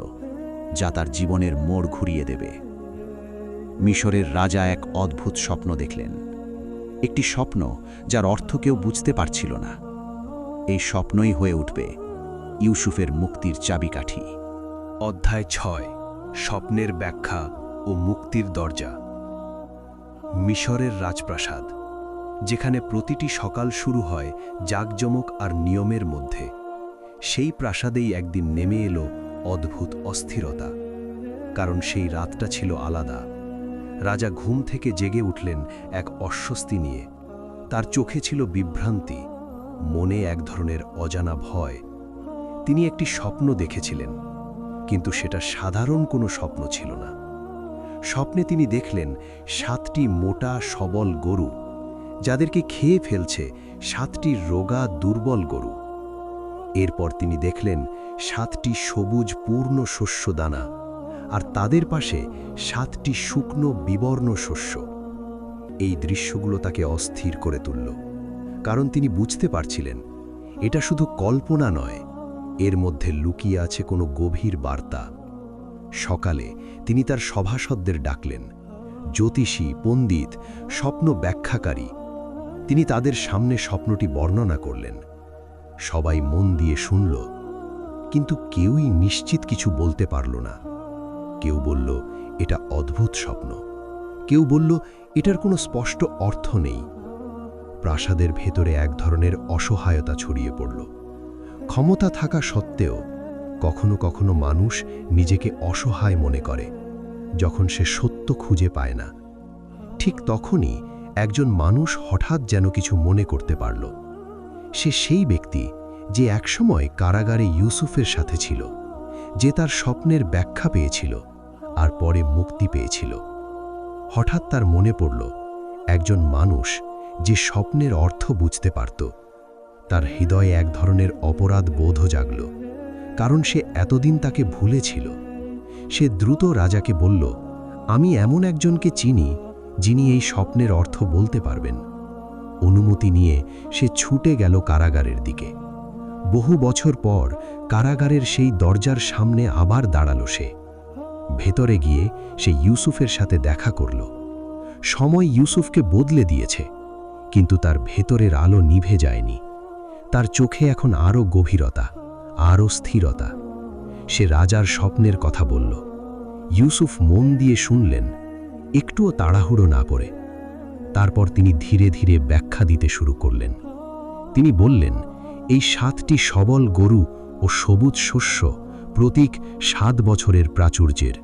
যা তার জীবনের মোড় ঘুরিয়ে দেবে। মিশরের রাজা এক অদ্ভুত স্বপ্ন দেখলেন, একটি স্বপ্ন যার অর্থ কেউ বুঝতে পারছিল না। এই স্বপ্নই হয়ে উঠবে ইউসুফের মুক্তির চাবিকাঠি। অধ্যায় 6, স্বপ্নের ব্যাখ্যা ও মুক্তির দরজা। মিশরের রাজপ্রাসাদ, যেখানে প্রতিটি সকাল শুরু হয় জাঁকজমক আর নিয়মের মধ্যে, সেই প্রাসাদেই একদিন নেমে এলো অদ্ভুত অস্থিরতা। কারণ সেই রাতটা ছিল আলাদা। রাজা ঘুম থেকে জেগে উঠলেন এক অস্বস্তি নিয়ে। তার চোখে ছিল বিভ্রান্তি, মনে এক ধরনের অজানা ভয়। তিনি একটি স্বপ্ন দেখেছিলেন, কিন্তু সেটা সাধারণ কোনো স্বপ্ন ছিল না। স্বপ্নে তিনি দেখলেন 7টি মোটা সবল গরু, যাদেরকে খেয়ে ফেলছে 7টি রোগা দুর্বল গরু। এরপর তিনি দেখলেন 7টি সবুজ পূর্ণ শস্যদানা, আর তাদের পাশে 7টি শুকনো বিবর্ণ শস্য। এই দৃশ্যগুলো তাকে অস্থির করে তুলল, কারণ তিনি বুঝতে পারছিলেন এটা শুধু কল্পনা নয়, এর মধ্যে লুকিয়ে আছে কোনো গভীর বার্তা। সকালে তিনি তার সভাসদদের ডাকলেন, জ্যোতিষী, পণ্ডিত, স্বপ্ন ব্যাখ্যাকারী। তিনি তাদের সামনে স্বপ্নটি বর্ণনা করলেন। সবাই মন দিয়ে শুনল, কিন্তু কেউই নিশ্চিত কিছু বলতে পারল না। কেউ বলল এটা অদ্ভুত স্বপ্ন, কেউ বলল এটার কোনো স্পষ্ট অর্থ নেই। প্রাসাদের ভেতরে এক ধরনের অসহায়তা ছড়িয়ে পড়ল। ক্ষমতা থাকা সত্ত্বেও কখনো কখনো মানুষ নিজেকে অসহায় মনে করে, যখন সে সত্য খুঁজে পায় না। ঠিক তখনই একজন মানুষ হঠাৎ যেন কিছু মনে করতে পারল। সে সেই ব্যক্তি যে একসময় কারাগারে ইউসুফের সাথে ছিল, যে তার স্বপ্নের ব্যাখ্যা পেয়েছিল আর পরে মুক্তি পেয়েছিল। হঠাৎ তার মনে পড়ল একজন মানুষ যে স্বপ্নের অর্থ বুঝতে পারত। তার হৃদয়ে এক ধরনের অপরাধ বোধ জাগল, কারণ সে এতদিন তাকে ভুলেছিল। সে দ্রুত রাজাকে বলল, আমি এমন একজনকে চিনি যিনি এই স্বপ্নের অর্থ বলতে পারবেন। অনুমতি নিয়ে সে ছুটে গেল কারাগারের দিকে। বহু বছর পর কারাগারের সেই দরজার সামনে আবার দাঁড়ালো সে। ভেতরে গিয়ে সে ইউসুফের সাথে দেখা করল। সময় ইউসুফকে বদলে দিয়েছে, কিন্তু তার ভেতরের আলো নিভে যায়নি। তার চোখে এখন আরও গভীরতা, আরও স্থিরতা। সে রাজার স্বপ্নের কথা বলল। ইউসুফ মন দিয়ে শুনলেন, একটুও তাড়াহুড়ো না করে। তারপর তিনি ধীরে ধীরে ব্যাখ্যা দিতে শুরু করলেন। তিনি বললেন, এই 7টি সবল গরু ও সবুজ শস্য প্রতীক 7 বছরের প্রাচুর্যের।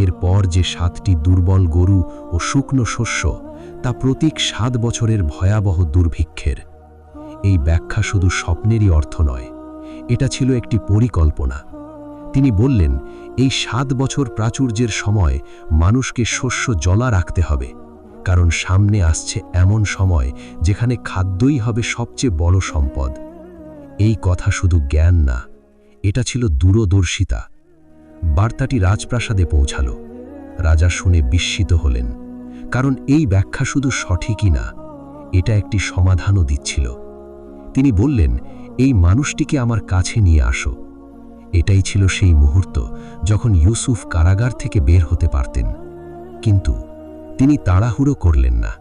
এরপর যে 7টি দুর্বল গরু ও শুকনো শস্য, তা প্রতীক 7 বছরের ভয়াবহ দুর্ভিক্ষের। এই ব্যাখ্যা শুধু স্বপ্নেরই অর্থ নয়, এটা ছিল একটি পরিকল্পনা। তিনি বললেন, এই 7 বছর প্রাচুর্যের সময় মানুষকে শস্য জলা রাখতে হবে, কারণ সামনে আসছে এমন সময় যেখানে খাদ্যই হবে সবচেয়ে বড় সম্পদ। এই কথা শুধু জ্ঞান না, এটা ছিল দূরদর্শিতা। বার্তাটি রাজপ্রাসাদে পৌঁছাল। রাজা শুনে বিস্মিত হলেন, কারণ এই ব্যাখ্যা শুধু সঠিকই না, এটা একটি সমাধানও দিচ্ছিল। তিনি বললেন, এই মানুষটিকে আমার কাছে নিয়ে আসো। এটাই ছিল সেই মুহূর্ত যখন ইউসুফ কারাগার থেকে বের হতে পারতেন। কিন্তু তিনি তাড়াহুড়ো করলেন না।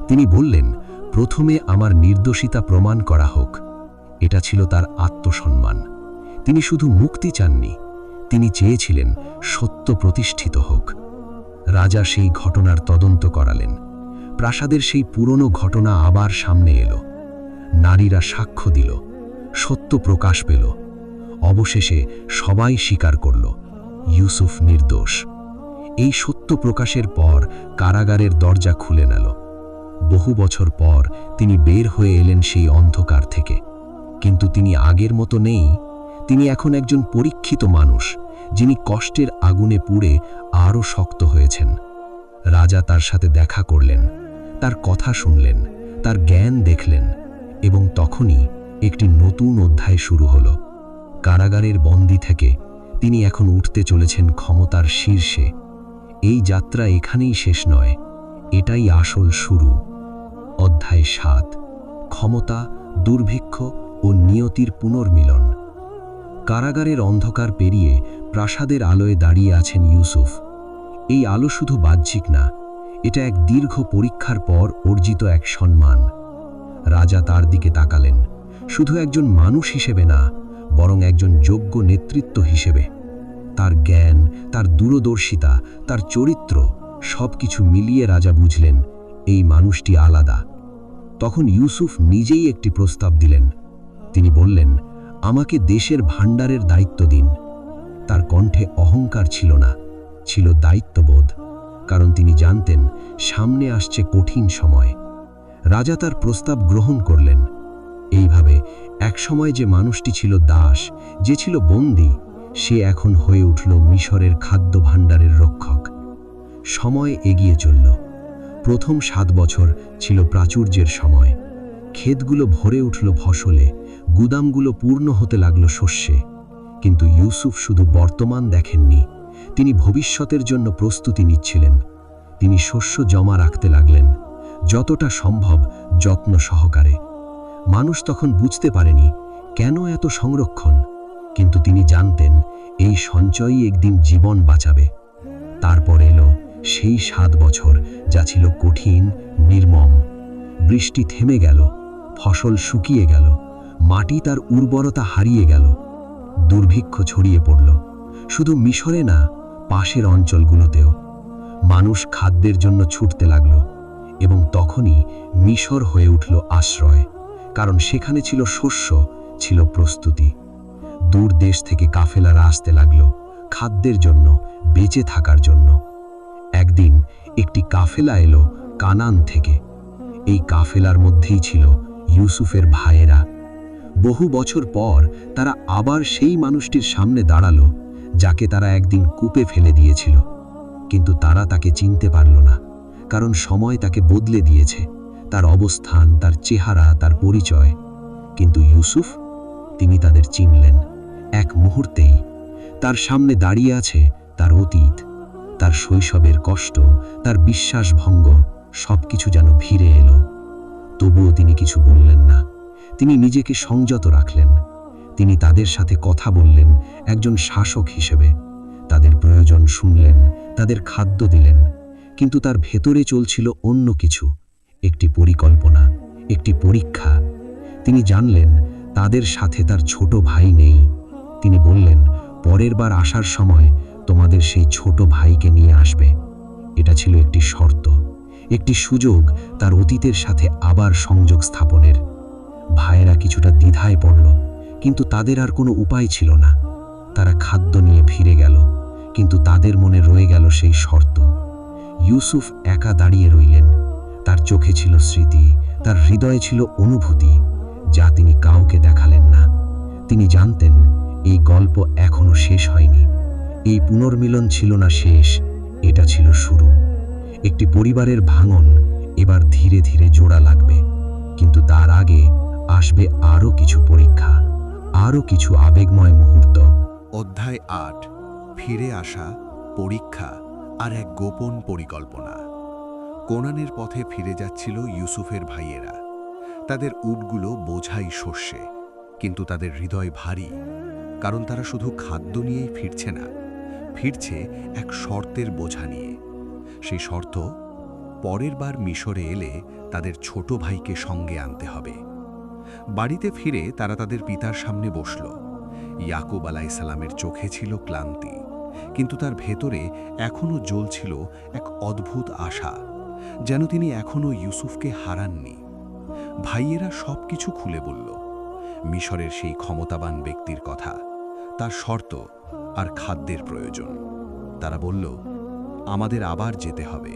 তিনি বললেন, প্রথমে আমার নির্দোষিতা প্রমাণ করা হোক। এটা ছিল তার আত্মসম্মান। তিনি শুধু মুক্তি চাননি, তিনি চেয়েছিলেন সত্য প্রতিষ্ঠিত হোক। রাজা সেই ঘটনার তদন্ত করালেন। প্রাসাদের সেই পুরনো ঘটনা আবার সামনে এলো। নারীরা সাক্ষ্য দিল, সত্য প্রকাশ পেল। অবশেষে সবাই স্বীকার করল, ইউসুফ নির্দোষ। এই সত্য প্রকাশের পর কারাগারের দরজা খুলে গেল। বহু বছর পর তিনি বের হয়ে এলেন সেই অন্ধকার থেকে। কিন্তু তিনি আগের মতো নেই। তিনি এখন একজন পরীক্ষিত মানুষ, যিনি কষ্টের আগুনে পুড়ে আরও শক্ত হয়েছেন। রাজা তার সাথে দেখা করলেন। তার কথা শুনলেন, তার জ্ঞান দেখলেন, এবং তখনই একটি নতুন অধ্যায় শুরু হলো। কারাগারের বন্দি থেকে তিনি এখন উঠতে চলেছেন ক্ষমতার শীর্ষে। এই যাত্রা এখানেই শেষ নয়, এটাই আসল শুরু। অধ্যায় 7, ক্ষমতা, দুর্ভিক্ষ ও নিয়তির পুনর্মিলন। কারাগারের অন্ধকার পেরিয়ে প্রাসাদের আলোয় দাঁড়িয়ে আছেন ইউসুফ। এই আলো শুধু বাহ্যিক না, এটা এক দীর্ঘ পরীক্ষার পর অর্জিত এক সম্মান। রাজা তার দিকে তাকালেন, শুধু একজন মানুষ হিসেবে না, বরং একজন যোগ্য নেতৃত্ব হিসেবে। তার জ্ঞান, তার দূরদর্শিতা, তার চরিত্র, সবকিছু মিলিয়ে রাজা বুঝলেন এই মানুষটি আলাদা। তখন ইউসুফ নিজেই একটি প্রস্তাব দিলেন। তিনি বললেন, আমাকে দেশের ভাণ্ডারের দায়িত্ব দিন। তার কণ্ঠে অহংকার ছিল না, ছিল দায়িত্ববোধ, কারণ তিনি জানতেন সামনে আসছে কঠিন সময়। রাজা তার প্রস্তাব গ্রহণ করলেন। এইভাবে একসময় যে মানুষটি ছিল দাস, যে ছিল বন্দী, সে এখন হয়ে উঠল মিশরের খাদ্য ভাণ্ডারের রক্ষক। সময় এগিয়ে চলল। প্রথম 7 বছর ছিল প্রাচুর্যের সময়। ক্ষেতগুলো ভরে উঠল ফসলে, গুদামগুলো পূর্ণ হতে লাগল শস্যে। কিন্তু ইউসুফ শুধু বর্তমান দেখেননি, তিনি ভবিষ্যতের জন্য প্রস্তুতি নিচ্ছিলেন। তিনি শস্য জমা রাখতে লাগলেন, যতটা সম্ভব যত্ন সহকারে। মানুষ তখন বুঝতে পারেনি কেন এত সংরক্ষণ, কিন্তু তিনি জানতেন এই সঞ্চয়ই একদিন জীবন বাঁচাবে। তারপর এলো সেই 7 বছর যা ছিল কঠিন, নির্মম। বৃষ্টি থেমে গেল, ফসল শুকিয়ে গেল, মাটি তার উর্বরতা হারিয়ে গেল। দুর্ভিক্ষ ছড়িয়ে পড়ল, শুধু মিশরে না, পাশের অঞ্চলগুলোতেও। মানুষ খাদ্যের জন্য ছুটতে লাগল, এবং তখনই মিশর হয়ে উঠল আশ্রয়, কারণ সেখানে ছিল শস্য, ছিল প্রস্তুতি। দূর দেশ থেকে কাফেলারা আসতে লাগল, খাদ্যের জন্য, বেঁচে থাকার জন্য। একদিন একটি কাফেলা এলো কানান থেকে। এই কাফেলার মধ্যেই ছিল ইউসুফের ভাইয়েরা। বহু বছর পর তারা আবার সেই মানুষটির সামনে দাঁড়ালো, যাকে তারা একদিন কূপে ফেলে দিয়েছিল। কিন্তু তারা তাকে চিনতে পারল না, কারণ সময় তাকে বদলে দিয়েছে, তার অবস্থান, তার চেহারা, তার পরিচয়। কিন্তু ইউসুফ, তিনি তাদের চিনলেন। এক মুহূর্তেই তার সামনে দাঁড়িয়ে আছে তার অতীত, তার শৈশবের কষ্ট, তার বিশ্বাসভঙ্গ, সবকিছু যেন ফিরে এলো। তবুও তিনি কিছু বললেন না, তিনি নিজেকে সংযত রাখলেন। তিনি তাদের সাথে কথা বললেন একজন শাসক হিসেবে, তাদের প্রয়োজন শুনলেন, তাদের খাদ্য দিলেন। কিন্তু তার ভেতরে চলছিল অন্য কিছু, একটি পরিকল্পনা, একটি পরীক্ষা। তিনি জানলেন তাদের সাথে তার ছোট ভাই নেই। তিনি বললেন, পরের বার আসার সময় তোমাদের সেই ছোট ভাইকে নিয়ে আসবে। এটা ছিল একটি শর্ত, একটি সুযোগ তার অতীতের সাথে আবার সংযোগ স্থাপনের। ভাইয়েরা কিছুটা দ্বিধায় পড়ল, কিন্তু তাদের আর কোনো উপায় ছিল না। তারা খাদ্য নিয়ে ফিরে গেল, কিন্তু তাদের মনে রয়ে গেল সেই শর্ত। ইউসুফ একা দাঁড়িয়ে রইলেন। তার চোখে ছিল স্মৃতি, তার হৃদয়ে ছিল অনুভূতি, যা তিনি কাউকে দেখালেন না। তিনি জানতেন এই গল্প এখনো শেষ হয়নি। এই পুনর্মিলন ছিল না শেষ, এটা ছিল শুরু। একটি পরিবারের ভাঙন এবার ধীরে ধীরে জোড়া লাগবে, কিন্তু তার আগে আসবে আরও কিছু পরীক্ষা, আরও কিছু আবেগময় মুহূর্ত। অধ্যায় 8, ফিরে আসা, পরীক্ষা আর এক গোপন পরিকল্পনা। কোনানের পথে ফিরে যাচ্ছিল ইউসুফের ভাইয়েরা। তাদের উটগুলো বোঝাই শস্যে, কিন্তু তাদের হৃদয় ভারী, কারণ তারা শুধু খাদ্য নিয়েই ফিরছে না, ফিরছে এক শর্তের বোঝা নিয়ে। সেই শর্ত, পরের বার মিশরে এলে তাদের ছোট ভাইকে সঙ্গে আনতে হবে। বাড়িতে ফিরে তারা তাদের পিতার সামনে বসল। ইয়াকুব আলাইসাল্লামের চোখে ছিল ক্লান্তি, কিন্তু তার ভেতরে এখনও জ্বলছিল এক অদ্ভুত আশা, যেন তিনি এখনও ইউসুফকে হারাননি। ভাইয়েরা সব কিছু খুলে বলল, মিশরের সেই ক্ষমতাবান ব্যক্তির কথা, তার শর্ত আর খাদ্যের প্রয়োজন। তারা বলল, আমাদের আবার যেতে হবে,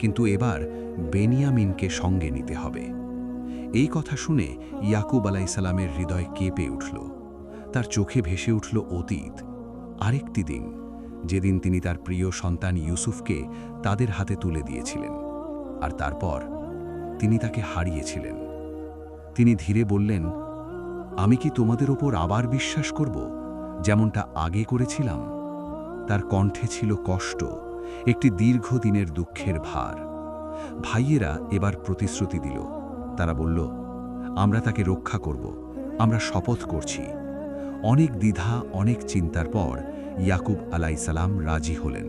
কিন্তু এবার বেনিয়ামিনকে সঙ্গে নিতে হবে। এই কথা শুনে ইয়াকুব আলাইসাল্লামের হৃদয় কেঁপে উঠল। তার চোখে ভেসে উঠল অতীত, আরেকটি দিন, যেদিন তিনি তার প্রিয় সন্তান ইউসুফকে তাদের হাতে তুলে দিয়েছিলেন। আর তারপর তিনি তাকে হারিয়েছিলেন। তিনি ধীরে বললেন, আমি কি তোমাদের ওপর আবার বিশ্বাস করব যেমনটা আগে করেছিলাম? তার কণ্ঠে ছিল কষ্ট, একটি দীর্ঘদিনের দুঃখের ভার। ভাইয়েরা এবার প্রতিশ্রুতি দিল। তারা বলল, আমরা তাকে রক্ষা করব, আমরা শপথ করছি। অনেক দ্বিধা, অনেক চিন্তার পর ইয়াকুব আলাইসালাম রাজি হলেন।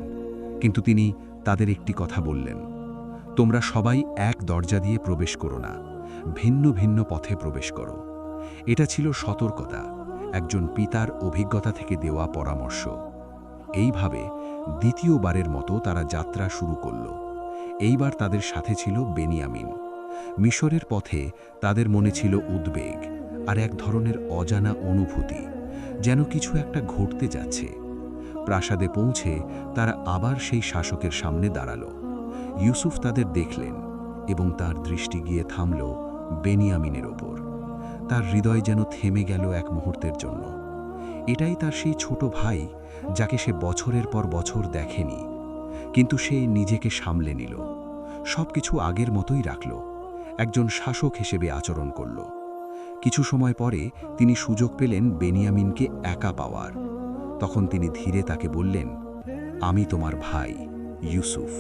কিন্তু তিনি তাদের একটি কথা বললেন, তোমরা সবাই এক দরজা দিয়ে প্রবেশ করো না, ভিন্ন ভিন্ন পথে প্রবেশ করো। এটা ছিল সতর্কতা, একজন পিতার অভিজ্ঞতা থেকে দেওয়া পরামর্শ। এইভাবে দ্বিতীয়বারের মতো তারা যাত্রা শুরু করল। এইবার তাদের সাথে ছিল বেনিয়ামিন। মিশরের পথে তাদের মনে ছিল উদ্বেগ আর এক ধরনের অজানা অনুভূতি, যেন কিছু একটা ঘটতে যাচ্ছে। প্রাসাদে পৌঁছে তারা আবার সেই শাসকের সামনে দাঁড়াল। ইউসুফ তাদের দেখলেন এবং তার দৃষ্টি গিয়ে থামল বেনিয়ামিনের ওপর। তার হৃদয় যেন থেমে গেল এক মুহূর্তের জন্য। এটাই তার সেই ছোট ভাই, যাকে সে বছরের পর বছর দেখেনি, কিন্তু সে নিজেকে সামলে নিল, সবকিছু আগের মতোই রাখল, একজন শাসক হিসেবে আচরণ করল। কিছু সময় পরে তিনি সুযোগ পেলেন বেনিয়ামিনকে একা পাওয়ার। তখন তিনি ধীরে তাকে বললেন, আমি তোমার ভাই ইউসুফ।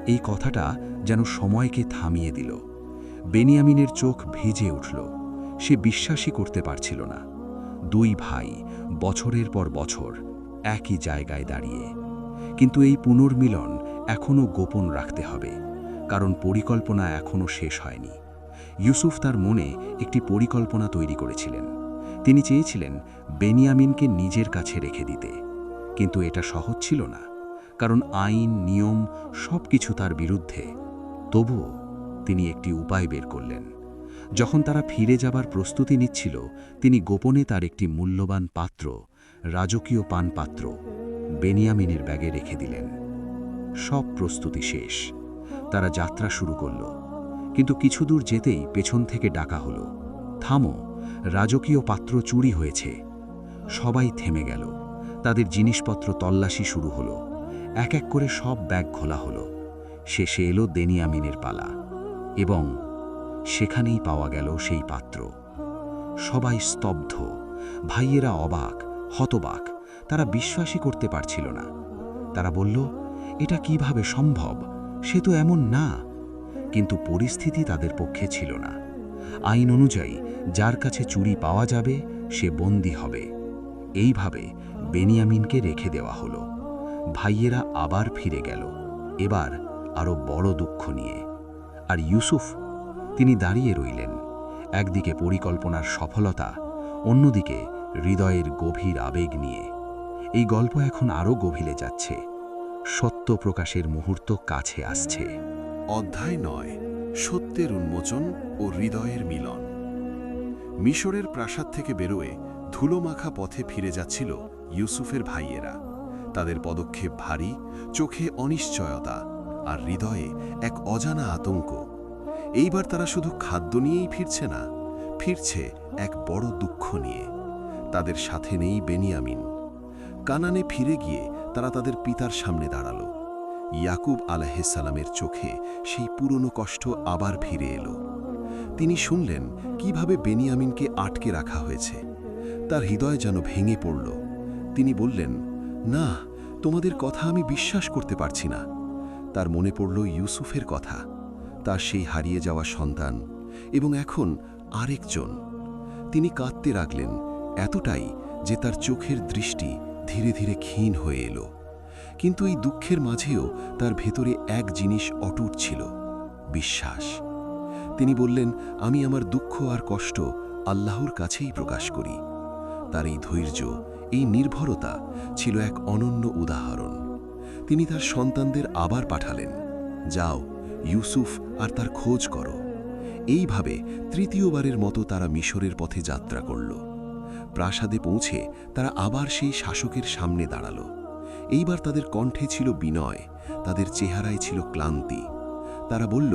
এই কথাটা যেন সময়কে থামিয়ে দিল। বেনিয়ামিনের চোখ ভিজে উঠল। সে বিশ্বাসই করতে পারছিল না। দুই ভাই বছরের পর বছর একই জায়গায় দাঁড়িয়ে। কিন্তু এই পুনর্মিলন এখনও গোপন রাখতে হবে, কারণ পরিকল্পনা এখনও শেষ হয়নি। ইউসুফ তার মনে একটি পরিকল্পনা তৈরি করেছিলেন। তিনি চেয়েছিলেন বেনিয়ামিনকে নিজের কাছে রেখে দিতে, কিন্তু এটা সহজ ছিল না, কারণ আইন, নিয়ম সবকিছু তার বিরুদ্ধে। তবুও তিনি একটি উপায় বের করলেন। যখন তারা ফিরে যাবার প্রস্তুতি নিচ্ছিল, তিনি গোপনে তার একটি মূল্যবান পাত্র, রাজকীয় পানপাত্র, বেনিয়ামিনের ব্যাগে রেখে দিলেন। সব প্রস্তুতি শেষ। তারা যাত্রা শুরু করল, কিন্তু কিছু দূর যেতেই পেছন থেকে ডাকা হলো, থামো, রাজকীয় পাত্র চুরি হয়েছে। সবাই থেমে গেল। তাদের জিনিসপত্র তল্লাশি শুরু হলো। এক এক করে সব ব্যাগ খোলা হলো। শেষে এলো বেনিয়ামিনের পালা, এবং সেখানেই পাওয়া গেল সেই পাত্র। সবাই স্তব্ধ, ভাইয়েরা অবাক, হতবাক। তারা বিশ্বাসই করতে পারছিল না। তারা বলল, এটা কিভাবে সম্ভব? সে তো এমন না। কিন্তু পরিস্থিতি তাদের পক্ষে ছিল না। আইন অনুযায়ী যার কাছে চুরি পাওয়া যাবে সে বন্দী হবে। এইভাবে বেনিয়ামিনকে রেখে দেওয়া হলো। ভাইয়েরা আবার ফিরে গেল, এবার আরো বড় দুঃখ নিয়ে। আর ইউসুফ, তিনি দাঁড়িয়ে রইলেন, একদিকে পরিকল্পনার সফলতা, অন্যদিকে হৃদয়ের গভীর আবেগ নিয়ে। এই গল্প এখন আরও গভীরে যাচ্ছে। সত্য প্রকাশের মুহূর্ত কাছে আসছে। অধ্যায় 9, সত্যের উন্মোচন ও হৃদয়ের মিলন। মিশরের প্রাসাদ থেকে বেরোয়ে ধুলোমাখা পথে ফিরে যাচ্ছিল ইউসুফের ভাইয়েরা। তাদের পদক্ষেপ ভারী, চোখে অনিশ্চয়তা, আর হৃদয়ে এক অজানা আতঙ্ক। এইবার তারা শুধু খাদ্য নিয়েই ফিরছে না, ফিরছে এক বড় দুঃখ নিয়ে। তাদের সাথে নেই বেনিয়ামিন। কানানে ফিরে গিয়ে তারা তাদের পিতার সামনে দাঁড়াল। ইয়াকুব আলাইহিসসালামের চোখে সেই পুরনো কষ্ট আবার ফিরে এলো। তিনি শুনলেন কিভাবে বেনিয়ামিনকে আটকে রাখা হয়েছে। তার হৃদয় যেন ভেঙে পড়ল। তিনি বললেন, না, তোমাদের কথা আমি বিশ্বাস করতে পারছি না। তার মনে পড়ল ইউসুফের কথা, তার সেই হারিয়ে যাওয়া সন্তান, এবং এখন আরেকজন। তিনি কাঁদতে লাগলেন, এতটাই যে তার চোখের দৃষ্টি ধীরে ধীরে ক্ষীণ হয়ে এলো। কিন্তু এই দুঃখের মাঝেও তার ভেতরে এক জিনিস অটুট ছিল, বিশ্বাস। তিনি বললেন, আমি আমার দুঃখ আর কষ্ট আল্লাহর কাছেই প্রকাশ করি। তার এই ধৈর্য, এই নির্ভরতা ছিল এক অনন্য উদাহরণ। তিনি তার সন্তানদের আবার পাঠালেন, যাও, ইউসুফ আর তার খোঁজ করো। এইভাবে তৃতীয়বারের মতো তারা মিশরের পথে যাত্রা করল। প্রাসাদে পৌঁছে তারা আবার সেই শাসকের সামনে দাঁড়াল। এইবার তাদের কণ্ঠে ছিল বিনয়, তাদের চেহারায় ছিল ক্লান্তি। তারা বলল,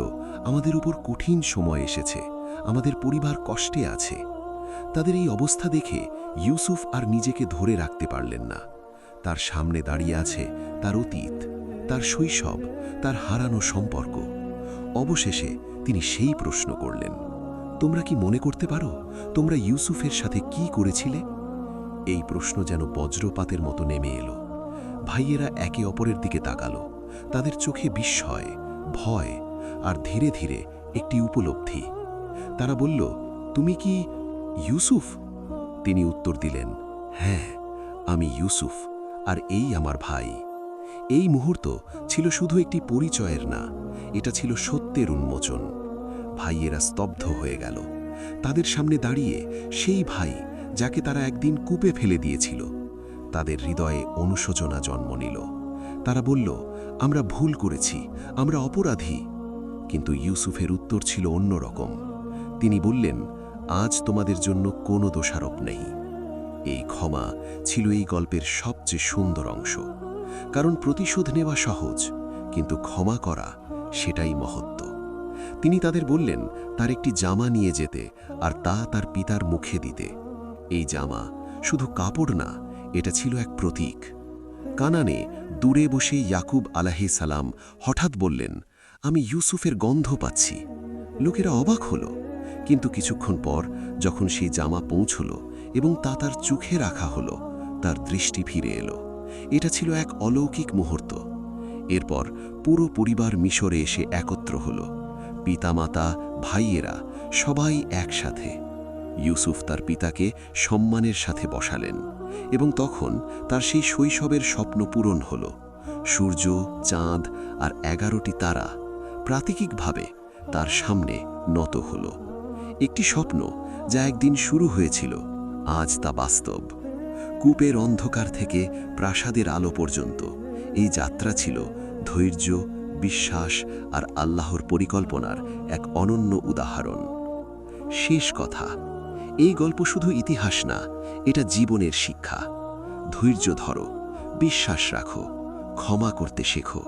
আমাদের উপর কঠিন সময় এসেছে, আমাদের পরিবার কষ্টে আছে। তাদের এই অবস্থা দেখে ইউসুফ আর নিজেকে ধরে রাখতে পারলেন না। তার সামনে দাঁড়িয়ে আছে তার অতীত, তার শৈশব, তার হারানো সম্পর্ক। অবশেষে তিনি সেই প্রশ্ন করলেন, তোমরা কি মনে করতে পারো তোমরা ইউসুফের সাথে কি করেছিলে? এই প্রশ্ন যেন বজ্রপাতের মতো নেমে এলো। ভাইয়েরা একে অপরের দিকে তাকালো। তাদের চোখে বিস্ময়, ভয় আর ধীরে ধীরে একটি উপলব্ধি। তারা বলল, তুমি কি ইউসুফ? তিনি উত্তর দিলেন, হ্যাঁ, আমি ইউসুফ, আর এই আমার ভাই। এই মুহূর্ত ছিল শুধু একটি পরিচয়ের না, এটা ছিল সত্যের উন্মোচন। ভাইয়েরা স্তব্ধ হয়ে গেল। তাদের সামনে দাঁড়িয়ে সেই ভাই যাকে তারা একদিন কূপে ফেলে দিয়েছিল। তাদের হৃদয়ে অনুশোচনা জন্ম নিল। তারা বলল, আমরা ভুল করেছি, আমরা অপরাধী। কিন্তু ইউসুফের উত্তর ছিল অন্যরকম। তিনি বললেন, আজ তোমাদের জন্য কোনো দোষারোপ নেই। এই ক্ষমা ছিল এই গল্পের সবচেয়ে সুন্দর অংশ। কারণ প্রতিশোধ নেওয়া সহজ, কিন্তু ক্ষমা করা সেটাই মহত্ব। তিনি তাদের বললেন তার একটি জামা নিয়ে যেতে আর তা তার পিতার মুখে দিতে। এই জামা শুধু কাপড় না, এটা ছিল এক প্রতীক। কানানে দূরে বসে ইয়াকুব আলাইহিস সালাম হঠাৎ বললেন, আমি ইউসুফের গন্ধ পাচ্ছি। লোকেরা অবাক হল, কিন্তু কিছুক্ষণ পর যখন সেই জামা পৌঁছল এবং তা তার চোখে রাখা হলো, তার দৃষ্টি ফিরে এলো। এটা ছিল এক অলৌকিক মুহূর্ত। এরপর পুরো পরিবার মিশরে এসে একত্র হল। পিতামাতা, ভাইয়েরা সবাই একসাথে। ইউসুফ তার পিতাকে সম্মানের সাথে বসালেন এবং তখন তার সেই শৈশবের স্বপ্ন পূরণ হল। সূর্য, চাঁদ আর 11টি তারা প্রাতীকিকভাবে তার সামনে নত হল। একটি স্বপ্ন যা একদিন শুরু হয়েছিল, আজ তা বাস্তব। কূপের অন্ধকার থেকে প্রাসাদের আলো পর্যন্ত এই যাত্রা ছিল ধৈর্য, বিশ্বাস আর আল্লাহর পরিকল্পনার এক অনন্য উদাহরণ। শেষ কথা, এই গল্প শুধু ইতিহাস না, এটা জীবনের শিক্ষা। ধৈর্য ধরো, বিশ্বাস রাখো, ক্ষমা করতে শেখো।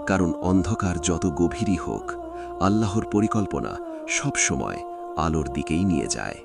কারণ অন্ধকার যত গভীরই হোক, আল্লাহর পরিকল্পনা সবসময় আলোর দিকেই নিয়ে যায়।